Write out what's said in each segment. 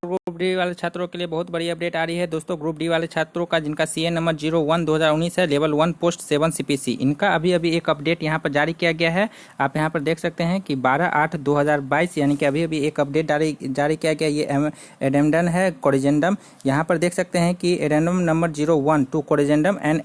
Group D वाले छात्रों के लिए बहुत बड़ी अपडेट आ रही है दोस्तों। ग्रुप डी वाले छात्रों का जिनका सीए नंबर 01/2019 है, लेवल 1 पोस्ट 7 सीपीसी, इनका अभी एक अपडेट यहाँ पर जारी किया गया है। आप यहाँ पर देख सकते हैं कि 12/8/2022 यानी कि अभी एक अपडेट जारी किया गया। ये एडेंडम है कोरिजेंडम। यहाँ पर देख सकते हैं कि addendum number 01 to corrigendum and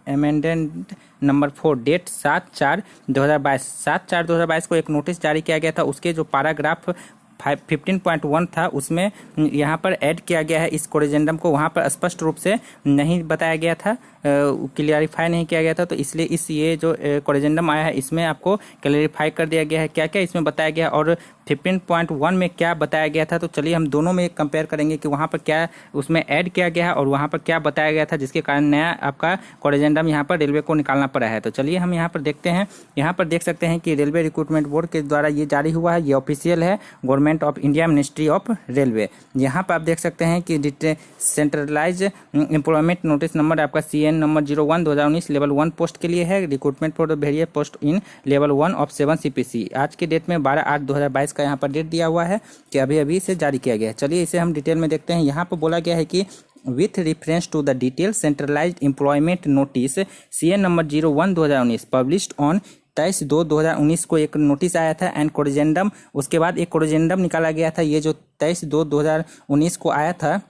amendment number 4 date 7/4/2022 7/4/2022 को एक नोटिस जारी किया गया था। उसके जो पैराग्राफ 15.1 था उसमें यहाँ पर ऐड किया गया है इस कोरिजेंडम को। वहाँ पर स्पष्ट रूप से नहीं बताया गया था, क्लियरिफाई नहीं किया गया था, तो इसलिए ये जो कोरिजेंडम आया है इसमें आपको क्लियरिफाई कर दिया गया है क्या क्या इसमें बताया गया और 15.1 में क्या बताया गया था। तो चलिए हम दोनों में कंपेयर करेंगे कि वहाँ पर क्या उसमें ऐड किया गया है और वहाँ पर क्या बताया गया था, जिसके कारण नया आपका कोरिजेंडम यहाँ पर रेलवे को निकालना पड़ा है। तो चलिए हम यहाँ पर देखते हैं। यहाँ पर देख सकते हैं कि रेलवे रिक्रूटमेंट बोर्ड के द्वारा ये जारी हुआ है, ये ऑफिशियल है, government of India, ministry of railway. यहाँ पर आप देख सकते हैं कि सेंट्रलाइज एम्प्लॉयमेंट नोटिस नंबर आपका CN नंबर 01/2019 लेवल 1 पोस्ट के लिए है। Recruitment for the various post in level 1 of 7 CPC। आज के डेट में 12/8/2022 का यहाँ पर डेट दिया हुआ है कि अभी इसे जारी किया गया है। चलिए इसे हम डिटेल में देखते हैं। यहाँ पर बोला गया है कि with reference to the detailed centralized employment notice CN number 01/2019 published on 23/2/2019 को एक नोटिस आया था एंड कोरिजेंडम, उसके बाद एक कोरिजेंडम निकाला गया था। ये जो 23/2/2019 को आया था,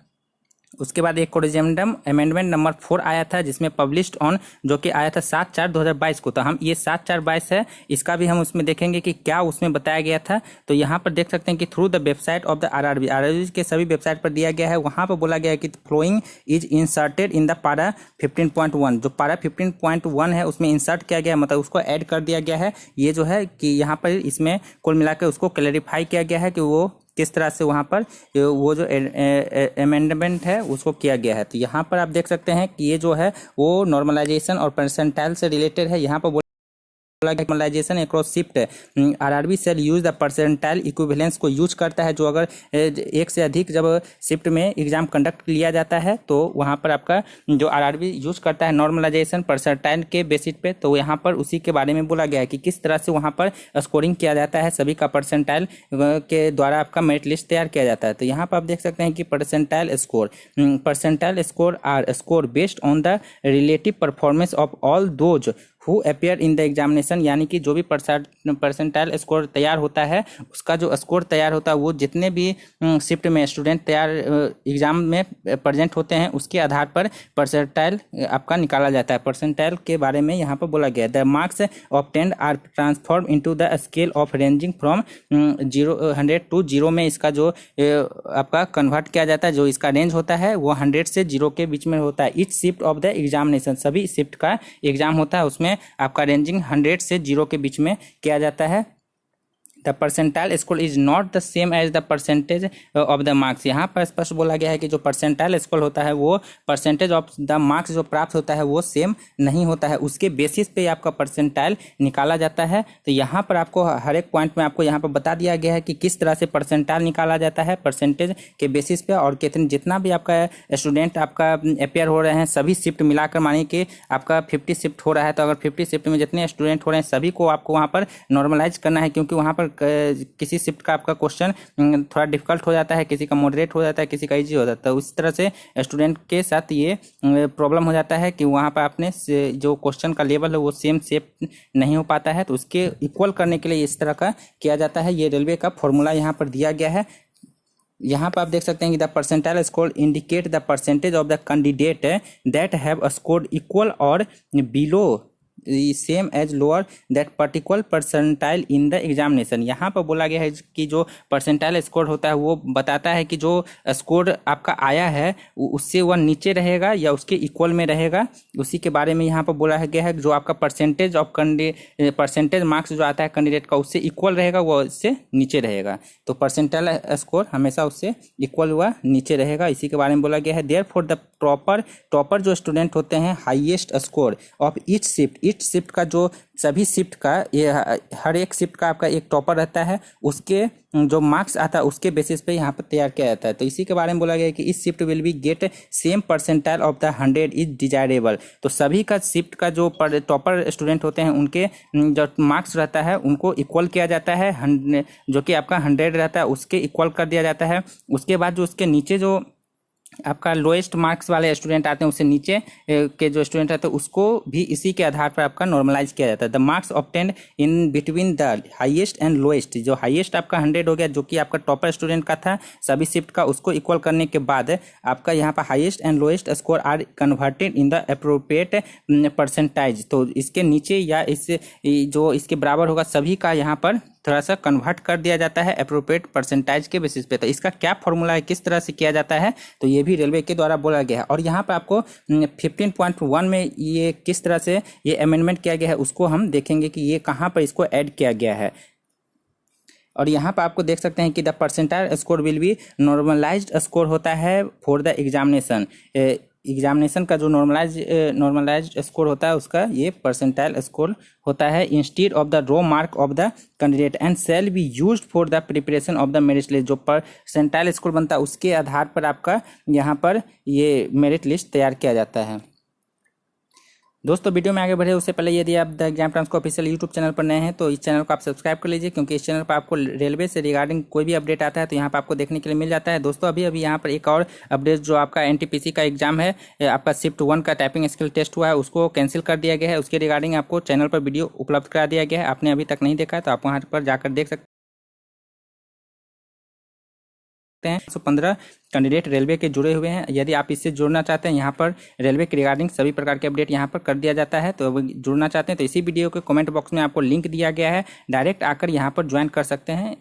उसके बाद एक कोरिजेंडम अमेंडमेंट नंबर 4 आया था जिसमें पब्लिश्ड ऑन, जो कि आया था 7/4/2022 को। तो हम ये 7/4/22 है, इसका भी हम उसमें देखेंगे कि क्या उसमें बताया गया था। तो यहाँ पर देख सकते हैं कि through the website of the RRB के सभी वेबसाइट पर दिया गया है। वहाँ पर बोला गया है कि following is inserted in the पारा 15.1, जो पारा 15.1 है उसमें इंसर्ट किया गया, मतलब उसको ऐड कर दिया गया है। ये जो है कि यहाँ पर इसमें कुल मिलाकर उसको क्लैरिफाई किया गया है कि वो किस तरह से वहाँ पर वो जो अमेंडमेंट है उसको किया गया है। तो यहाँ पर आप देख सकते हैं कि ये जो है वो नॉर्मलाइजेशन और परसेंटाइल से रिलेटेड है। यहाँ पर normalisation across shift RRB cell use the percentile equivalence को यूज करता है। जो अगर एक से अधिक जब शिफ्ट में एग्जाम कंडक्ट लिया जाता है तो वहाँ पर आपका जो आरआरबी यूज करता है नॉर्मलाइजेशन परसेंटाइल के बेसिस पे। तो यहाँ पर उसी के बारे में बोला गया है कि किस तरह से वहाँ पर स्कोरिंग किया जाता है, सभी का परसेंटाइल के द्वारा आपका मेरिट लिस्ट तैयार किया जाता है। तो यहाँ पर आप देख सकते हैं कि percentile score are score based on the relative performance of all those who appear in the examination, यानी कि जो भी परसेंटाइल स्कोर तैयार होता है, उसका जो स्कोर तैयार होता है वो जितने भी शिफ्ट में स्टूडेंट तैयार एग्जाम में प्रेजेंट होते हैं उसके आधार पर परसेंटाइल आपका निकाला जाता है। परसेंटाइल के बारे में यहाँ पर बोला गया है। The marks obtained are transform into the scale of ranging from 100 to 0 में इसका जो आपका कन्वर्ट किया जाता है। जो इसका रेंज होता है वो 100 से 0 के बीच में होता है। Each shift of the examination, सभी शिफ्ट का एग्जाम होता है उसमें आपका रेंजिंग 100 से 0 के बीच में किया जाता है। The percentile score is not the same as the percentage of the marks. यहाँ पर स्पष्ट बोला गया है कि जो परसेंटाइल स्कोर होता है वो परसेंटेज ऑफ द मार्क्स जो प्राप्त होता है वो सेम नहीं होता है, उसके बेसिस पे आपका परसेंटाइल निकाला जाता है। तो यहाँ पर आपको हर एक पॉइंट में आपको यहाँ पर बता दिया गया है कि किस तरह से परसेंटाइल निकाला जाता है परसेंटेज के बेसिस पे। और कितने जितना भी आपका स्टूडेंट आपका अपेयर हो रहे हैं सभी शिफ्ट मिलाकर, मानिए कि आपका 50 शिफ्ट हो रहा है, तो अगर 50 शिफ्ट में जितने स्टूडेंट हो रहे हैं सभी को आपको वहाँ पर नॉर्मलाइज करना है, क्योंकि वहाँ पर किसी शिफ्ट का आपका क्वेश्चन थोड़ा डिफिकल्ट हो जाता है, किसी का मॉडरेट हो जाता है, किसी का इजी हो जाता है। उस तरह से स्टूडेंट के साथ ये प्रॉब्लम हो जाता है कि वहाँ पर आपने जो क्वेश्चन का लेवल है वो सेम नहीं हो पाता है। तो उसके इक्वल करने के लिए इस तरह का किया जाता है। ये रेलवे का फॉर्मूला यहाँ पर दिया गया है। यहाँ पर आप देख सकते हैं कि the percentile score indicate the percentage of the candidate that have scored equal or below same as lower that particular percentile in the examination. यहाँ पर बोला गया है कि जो परसेंटाइल स्कोर होता है वो बताता है कि जो स्कोर आपका आया है उससे वह नीचे रहेगा या उसके इक्वल में रहेगा। उसी के बारे में यहाँ पर बोला गया है जो आपका परसेंटेज मार्क्स जो आता है कैंडिडेट का उससे इक्वल रहेगा, वो उससे नीचे रहेगा। तो परसेंटाइल स्कोर हमेशा उससे इक्वल हुआ नीचे रहेगा, इसी के बारे में बोला गया है। देयरफॉर द टॉपर जो स्टूडेंट होते हैं, highest score of each shift का जो सभी शिफ्ट का, ये हर एक शिफ्ट का आपका एक टॉपर रहता है, उसके जो मार्क्स आता है उसके बेसिस पे यहाँ पर तैयार किया जाता है। तो इसी के बारे में बोला गया है कि इस shift will be get same percentile of the 100 is desirable. तो सभी का शिफ्ट का जो टॉपर स्टूडेंट होते हैं उनके जो मार्क्स रहता है उनको इक्वल किया जाता है, जो कि आपका 100 रहता है उसके इक्वल कर दिया जाता है। उसके बाद जो उसके नीचे जो आपका लोएस्ट मार्क्स वाले स्टूडेंट आते हैं, उससे नीचे के जो स्टूडेंट रहते हैं उसको भी इसी के आधार पर आपका नॉर्मलाइज किया जाता है। The marks obtained in between the highest and lowest, जो हाईएस्ट आपका 100 हो गया जो कि आपका टॉपर स्टूडेंट का था सभी शिफ्ट का, उसको इक्वल करने के बाद आपका यहाँ पर highest and lowest score are converted in the appropriate percentiles. तो इसके नीचे या इससे जो इसके बराबर होगा सभी का यहाँ पर थोड़ा सा कन्वर्ट कर दिया जाता है अप्रोप्रिएट परसेंटाइज के बेसिस पे। तो इसका क्या फॉर्मूला है, किस तरह से किया जाता है, तो ये भी रेलवे के द्वारा बोला गया है। और यहाँ पर आपको 15.1 में ये किस तरह से ये अमेंडमेंट किया गया है उसको हम देखेंगे कि ये कहाँ पर इसको ऐड किया गया है। और यहाँ पर आपको देख सकते हैं कि the percentile score will be normalised score होता है फॉर द एग्जामिनेशन का जो नॉर्मलाइज्ड स्कोर होता है उसका ये परसेंटाइल स्कोर होता है instead of the raw mark of the candidate and shall be used for the preparation of the merit list. जो परसेंटाइल स्कोर बनता है उसके आधार पर आपका यहाँ पर ये मेरिट लिस्ट तैयार किया जाता है। दोस्तों वीडियो में आगे बढ़े उससे पहले यदि आप द एग्जाम ट्रांस को ऑफिशियल यूट्यूब चैनल पर नए हैं तो इस चैनल को आप सब्सक्राइब कर लीजिए, क्योंकि इस चैनल पर आपको रेलवे से रिगार्डिंग कोई भी अपडेट आता है तो यहाँ पर आपको देखने के लिए मिल जाता है। दोस्तों अभी यहाँ पर एक और अपडेट, जो आपका एनटीपीसी का एग्जाम है, आपका शिफ्ट 1 का टाइपिंग स्किल टेस्ट हुआ है उसको कैंसिल कर दिया गया है। उसके रिगार्डिंग आपको चैनल पर वीडियो उपलब्ध करा दिया गया है। आपने अभी तक नहीं देखा है तो आप वहाँ पर जाकर देख सकते हैं। 115 कैंडिडेट रेलवे के जुड़े हुए हैं। यदि आप इससे जुड़ना चाहते हैं, यहाँ पर रेलवे के रिगार्डिंग सभी प्रकार के अपडेट यहाँ पर कर दिया जाता है। तो जुड़ना चाहते हैं तो इसी वीडियो के कमेंट बॉक्स में आपको लिंक दिया गया है, डायरेक्ट आकर यहाँ पर ज्वाइन कर सकते हैं।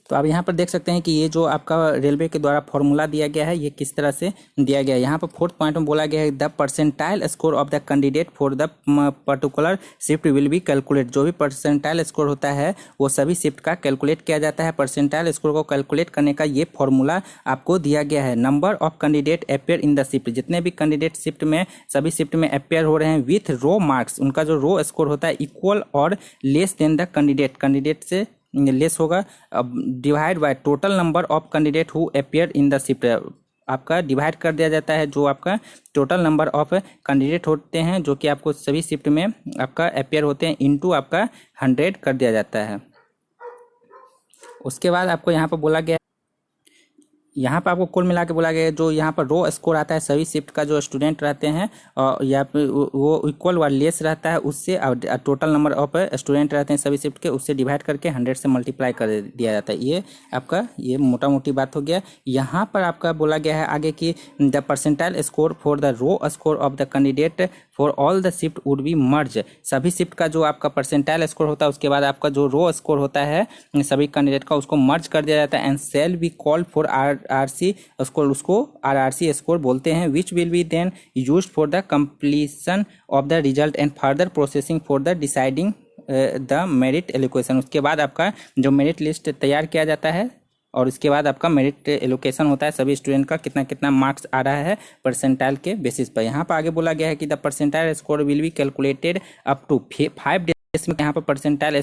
तो आप यहाँ पर देख सकते हैं कि ये जो आपका रेलवे के द्वारा फॉर्मूला दिया गया है ये किस तरह से दिया गया है। यहाँ पर 4th पॉइंट में बोला गया है the percentile score of the candidate for the particular shift will be calculate. जो भी परसेंटाइल स्कोर होता है वो सभी शिफ्ट का कैलकुलेट किया जाता है। परसेंटाइल स्कोर को कैलकुलेट करने का ये फॉर्मूला आपको दिया गया है। Number of candidate appear in the shift, जितने भी कैंडिडेट शिफ्ट में सभी शिफ्ट में अपेयर हो रहे हैं विथ रो मार्क्स, उनका जो रो स्कोर होता है इक्वल और लेस देन द कैंडिडेट से लेस होगा, divide by total number of candidate who appear in the shift. आपका डिवाइड कर दिया जाता है जो आपका टोटल नंबर ऑफ कैंडिडेट होते हैं जो कि आपको सभी शिफ्ट में आपका अपेयर होते हैं इनटू आपका 100 कर दिया जाता है। उसके बाद आपको यहाँ पर बोला गया, यहाँ पर आपको कुल मिला के बोला गया है जो यहाँ पर रो स्कोर आता है सभी शिफ्ट का जो स्टूडेंट रहते हैं और या वो इक्वल व लेस रहता है उससे, टोटल नंबर ऑफ स्टूडेंट रहते हैं सभी शिफ्ट के उससे डिवाइड करके 100 से मल्टीप्लाई कर दिया जाता है। ये आपका ये मोटा मोटी बात हो गया। यहाँ पर आपका बोला गया है आगे कि the percentile score for the raw score of the candidate for all the shift would be merge. सभी शिफ्ट का जो आपका परसेंटाइल स्कोर होता है उसके बाद आपका जो रो स्कोर होता है सभी कैंडिडेट का उसको मर्ज कर दिया जाता है and shall be called for RC score, उसको आरआरसी स्कोर बोलते हैं, which will be then used for the completion of the result and further processing for the deciding the merit allocation. उसके बाद आपका जो मेरिट लिस्ट तैयार किया जाता है और उसके बाद आपका मेरिट एलोकेशन होता है सभी स्टूडेंट का कितना कितना मार्क्स आ रहा है परसेंटाइल के बेसिस पर। यहाँ पर आगे बोला गया है कि the percentile score will be calculated up to 5 decimal. यहाँ पर परसेंटाइल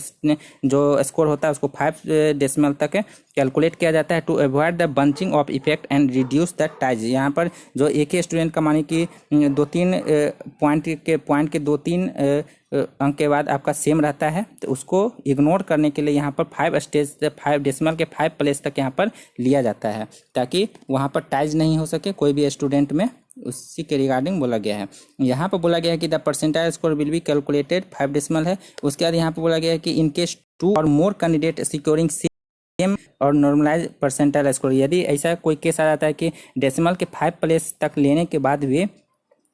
जो स्कोर होता है उसको 5 डेसिमल तक कैलकुलेट किया जाता है to avoid the bunching of effect and reduce the ties. यहाँ पर जो एक ही स्टूडेंट का माने कि 2-3 पॉइंट के 2-3 अंक के बाद आपका सेम रहता है तो उसको इग्नोर करने के लिए यहाँ पर 5 डेसिमल के 5 प्लेस तक यहाँ पर लिया जाता है ताकि वहाँ पर टाइज नहीं हो सके कोई भी स्टूडेंट में, उसी के रिगार्डिंग बोला गया है। यहाँ पर बोला गया है कि the percentile score will be calculated 5 decimal है। उसके बाद यहाँ पर बोला गया है कि इन केस 2 और मोर कैंडिडेट सिक्योरिंग सेम और नॉर्मलाइज परसेंटाइल स्कोर, यदि ऐसा कोई केस आ जाता है कि डेसिमल के 5 प्लेस तक लेने के बाद भी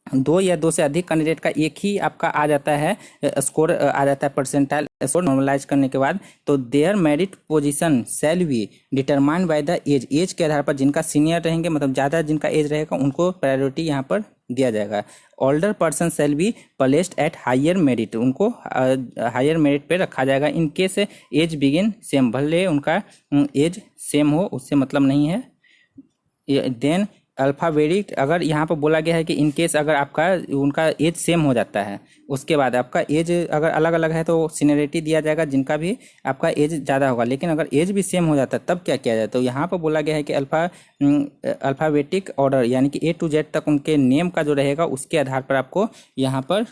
2 या 2 से अधिक कैंडिडेट का एक ही आपका आ जाता है स्कोर आ जाता है परसेंटाइल स्कोर नॉर्मलाइज करने के बाद, तो their merit position shall be determined by the age के आधार पर जिनका सीनियर रहेंगे मतलब ज़्यादा जिनका एज रहेगा उनको प्रायोरिटी यहाँ पर दिया जाएगा। Older person shall be placed at higher merit, उनको हायर मेरिट पे रखा जाएगा। इन केस एज बिगिन सेम, भले उनका एज सेम हो उससे मतलब नहीं है। देन अल्फ़ाबेटिक अगर यहाँ पर बोला गया है कि इन केस अगर आपका उनका एज सेम हो जाता है, उसके बाद आपका एज अगर अलग अलग है तो सीनियरिटी दिया जाएगा जिनका भी आपका एज ज़्यादा होगा। लेकिन अगर एज भी सेम हो जाता है तब क्या किया जाए, तो यहाँ पर बोला गया है कि अल्फ़ाबेटिक ऑर्डर यानी कि A to Z तक उनके नेम का जो रहेगा उसके आधार पर आपको यहाँ पर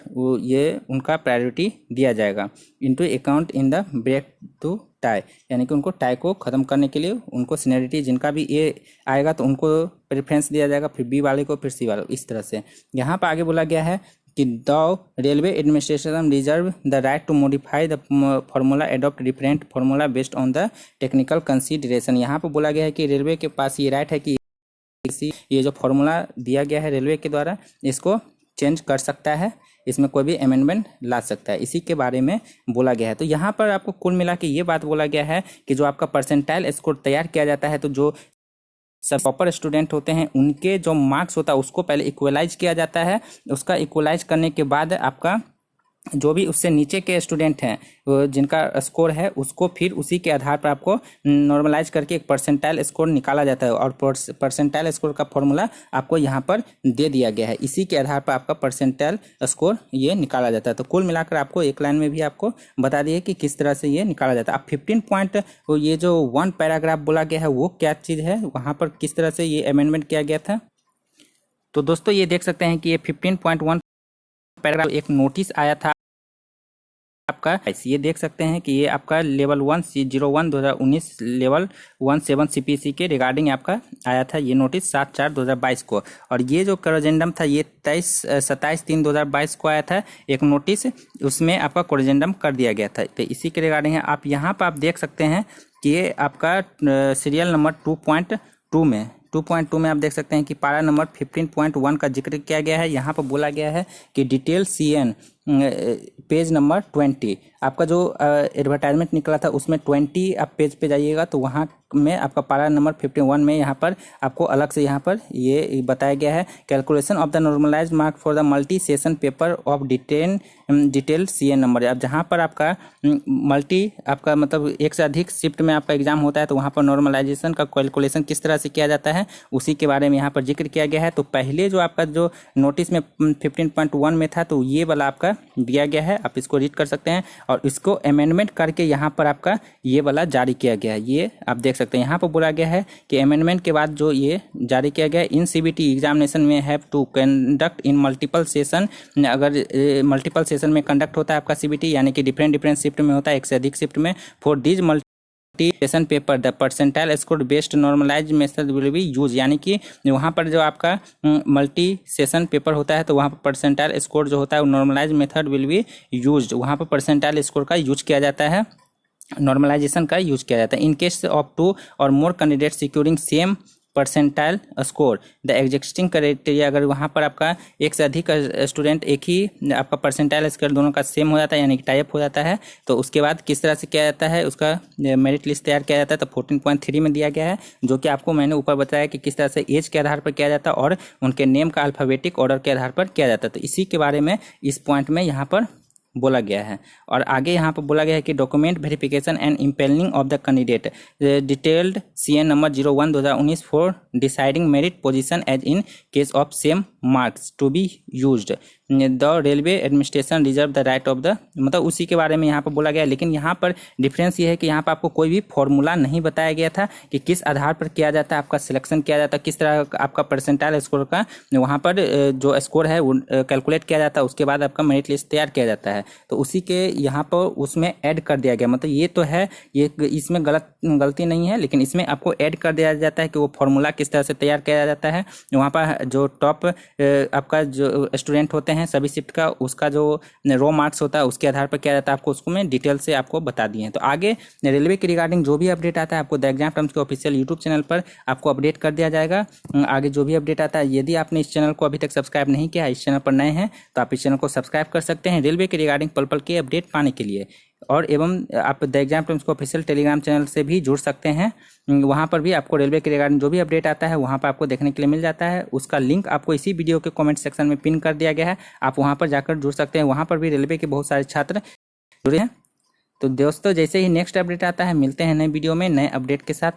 ये उनका प्रायोरिटी दिया जाएगा into account in the break to tie, यानी कि उनको टाई को ख़त्म करने के लिए उनको सीनियरिटी जिनका भी ए आएगा तो उनको प्रेफरेंस दिया जाएगा, फिर बी वाले को, फिर सी वाले को, इस तरह से। यहाँ पर आगे बोला गया है कि the railway administration reserve the right to modify the formula adopt different formula based on the technical consideration. यहाँ पर बोला गया है कि रेलवे के पास ये राइट है कि ये जो फार्मूला दिया गया है रेलवे के द्वारा इसको चेंज कर सकता है, इसमें कोई भी अमेंडमेंट ला सकता है, इसी के बारे में बोला गया है। तो यहाँ पर आपको कुल मिला के ये बात बोला गया है कि जो आपका परसेंटाइल स्कोर तैयार किया जाता है तो जो सब टॉपर स्टूडेंट होते हैं उनके जो मार्क्स होता है उसको पहले इक्वलाइज किया जाता है। उसका इक्वलाइज करने के बाद आपका जो भी उससे नीचे के स्टूडेंट हैं जिनका स्कोर है उसको फिर उसी के आधार पर आपको नॉर्मलाइज करके एक परसेंटाइल स्कोर निकाला जाता है और परसेंटाइल स्कोर का फॉर्मूला आपको यहाँ पर दे दिया गया है। इसी के आधार पर आपका परसेंटाइल स्कोर ये निकाला जाता है। तो कुल मिलाकर आपको एक लाइन में भी आपको बता दिए कि किस तरह से ये निकाला जाता है। अब 15 पॉइंट ये जो 1 पैराग्राफ बोला गया है वो क्या चीज़ है, वहाँ पर किस तरह से ये अमेंडमेंट किया गया था। तो दोस्तों ये देख सकते हैं कि ये 15.1 पैराग्राफ एक नोटिस आया था आपका, ये देख सकते हैं कि ये आपका लेवल 101 2019 लेवल 17 CPC के रिगार्डिंग आपका आया था ये नोटिस 7/4/2022 को। और ये जो कोरेजेंडम था ये 27/3/2022 को आया था एक नोटिस, उसमें आपका कोरेजेंडम कर दिया गया था। तो इसी के रिगार्डिंग है। आप यहाँ पर आप देख सकते हैं कि ये आपका सीरियल नंबर 2.2 में आप देख सकते हैं कि पारा नंबर 15.1 का जिक्र किया गया है। यहाँ पर बोला गया है कि डिटेल CN पेज नंबर 20 आपका जो एडवर्टाइजमेंट निकला था उसमें 20 आप पेज पे जाइएगा तो वहाँ में आपका पारा नंबर 51 में यहाँ पर आपको अलग से यहाँ पर ये बताया गया है calculation of the normalised mark for the multi session paper of detail CN number. अब जहाँ पर आपका मल्टी आपका मतलब एक से अधिक शिफ्ट में आपका एग्जाम होता है तो वहाँ पर नॉर्मलाइजेशन का कैलकुलेशन किस तरह से किया जाता है उसी के बारे में यहाँ पर जिक्र किया गया है। तो पहले जो आपका जो नोटिस में 15.1 में था तो ये वाला आपका दिया गया है, आप इसको रीड कर सकते हैं और इसको अमेंडमेंट करके यहाँ पर आपका ये वाला जारी किया गया है। ये आप देख सकते हैं यहाँ पर बोला गया है कि अमेंडमेंट के बाद जो ये जारी किया गया है इन CBT एग्जामिनेशन में have to conduct in multiple session. अगर मल्टीपल सेशन में कंडक्ट होता है आपका CBT यानी कि डिफरेंट शिफ्ट में होता है, एक से अधिक शिफ्ट में, for this session paper the percentile score based normalise method will be use. यानी कि वहाँ पर जो आपका मल्टी सेशन पेपर होता है तो वहाँ पर परसेंटाइल स्कोर जो होता है वो normalise method will be use, वहाँ पर परसेंटाइल स्कोर का यूज किया जाता है, नॉर्मलाइजेशन का यूज किया जाता है। इन केस ऑफ 2 और more candidate securing same percentile score the existing criteria, अगर वहाँ पर आपका एक से अधिक स्टूडेंट एक ही आपका परसेंटाइल स्कोर दोनों का सेम हो जाता है यानी कि टाइप हो जाता है तो उसके बाद किस तरह से किया जाता है उसका मेरिट लिस्ट तैयार किया जाता है। तो 14.3 में दिया गया है जो कि आपको मैंने ऊपर बताया कि किस तरह से एज के आधार पर किया जाता है और उनके नेम का अल्फ़ाबेटिक ऑर्डर के आधार पर किया जाता है। तो इसी के बारे में इस पॉइंट में यहाँ पर बोला गया है। और आगे यहाँ पर बोला गया है कि document verification and empanelling of the candidate detailed CN number 01 2019 for deciding merit position as in case of same marks to be used the railway administration reserve the right of the, मतलब उसी के बारे में यहाँ पर बोला गया है। लेकिन यहाँ पर डिफरेंस ये है कि यहाँ पर आपको कोई भी फॉर्मूला नहीं बताया गया था कि किस आधार पर किया जाता है आपका सिलेक्शन किया जाता है, किस तरह आपका परसेंटाइल स्कोर का वहाँ पर जो स्कोर है वो कैलकुलेट किया जाता है, उसके बाद आपका मेरिट लिस्ट तैयार किया जाता है। तो उसी के यहाँ पर उसमें ऐड कर दिया गया, मतलब ये तो है ये इसमें गलती नहीं है लेकिन इसमें आपको ऐड कर दिया जाता है कि वो फॉर्मूला किस तरह से तैयार किया जाता है। वहाँ पर जो टॉप आपका जो स्टूडेंट होते हैं सभी शिफ्ट का उसका जो रो मार्क्स होता है उसके आधार पर किया जाता है, आपको उसको मैं डिटेल से आपको बता दिए हैं। तो आगे रेलवे के रिगार्डिंग जो भी अपडेट आता है आपको द एग्जाम टर्म्स के ऑफिशियल यूट्यूब चैनल पर आपको अपडेट कर दिया जाएगा। आगे जो भी अपडेट आता है, यदि आपने इस चैनल को अभी तक सब्सक्राइब नहीं किया, इस चैनल पर नए हैं तो आप इस चैनल को सब्सक्राइब कर सकते हैं रेलवे के रिगार्डिंग पल पल के अपडेट पाने के लिए। और एवं आप द एग्जाम टर्म्स को ऑफिशियल टेलीग्राम चैनल से भी जुड़ सकते हैं, वहाँ पर भी आपको रेलवे के रिगार्डिंग जो भी अपडेट आता है वहाँ पर आपको देखने के लिए मिल जाता है। उसका लिंक आपको इसी वीडियो के कमेंट सेक्शन में पिन कर दिया गया है, आप वहाँ पर जाकर जुड़ सकते हैं। वहाँ पर भी रेलवे के बहुत सारे छात्र जुड़े हैं। तो दोस्तों जैसे ही नेक्स्ट अपडेट आता है मिलते हैं नए वीडियो में नए अपडेट के साथ।